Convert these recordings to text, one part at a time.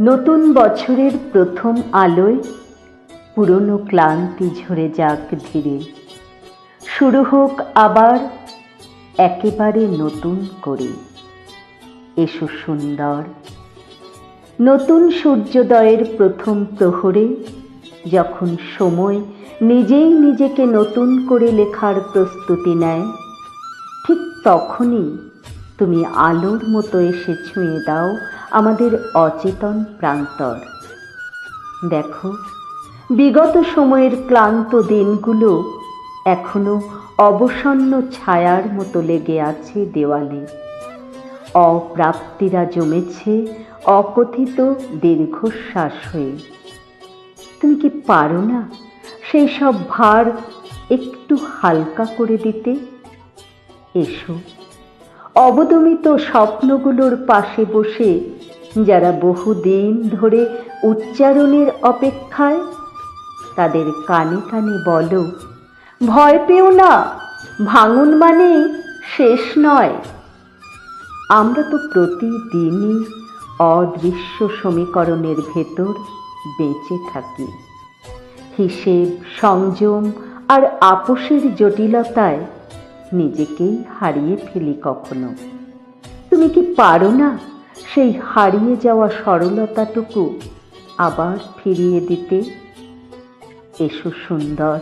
নতুন বছরের প্রথম আলোয় পুরনো ক্লান্তি ঝরে যাক ধীরে, শুরু হোক আবার একেবারে নতুন করে। এসো সুন্দর, নতুন সূর্যোদয়ের প্রথম প্রহরে যখন সময় নিজেই নিজেকে নতুন করে লেখার প্রস্তুতি নেয়, ঠিক তখনই তুমি আলোর মতো এসে ছুঁয়ে দাও আমাদের অচেতন প্রান্তর। দেখো, বিগত সময়ের ক্লান্ত দিনগুলো এখনো অবসন্ন ছায়ার মতো লেগে আছে দেওয়ালে। অপ্রাপ্তিরা জমেছে অকথিত দীর্ঘশ্বাস হয়ে। তুমি কি পারো না সেই সব ভার একটু হালকা করে দিতে? এসো, অবদমিত স্বপ্নগুলোর পাশে বসে যারা বহুদিন ধরে উচ্চারণের অপেক্ষায়, তাদের কানে কানে বলো, ভয় পেও না, ভাঙন মানে শেষ নয়। আমরা তো প্রতিদিনই অদৃশ্য সমীকরণের ভেতর বেঁচে থাকি। হিসেব, সংযম আর আপোষের জটিলতায় নিজেকেই হারিয়ে ফেলি কখনো। তুমি কি পারো না সেই হারিয়ে যাওয়া সরলতাটুকু আবার ফিরিয়ে দিতে? এসো সুন্দর,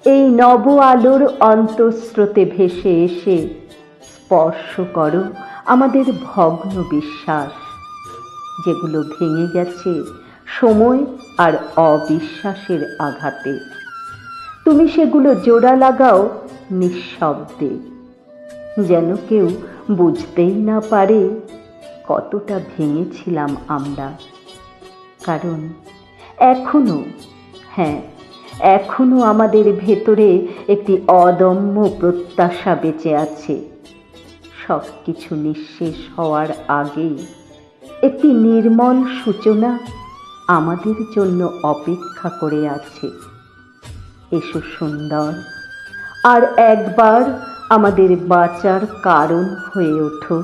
এই নব আলোর অন্তঃস্রোতে ভেসে এসে স্পর্শ করো আমাদের ভগ্ন বিশ্বাস, যেগুলো ভেঙে গেছে সময় আর অবিশ্বাসের আঘাতে। তুমি সেগুলো জোড়া লাগাও নিঃশব্দে, যেন কেউ বুঝতেই না পারে কতটা ভেঙেছিলাম আমরা। কারণ এখনো আমাদের ভেতরে একটি অদম্য প্রত্যাশা বেঁচে আছে। সব কিছু নিঃশেষ হওয়ার আগেই একটি নির্মল সূচনা আমাদের জন্য অপেক্ষা করে আছে। এসো সুন্দর, আর একবার আমাদের বাঁচার কারণ হয়ে ওঠো।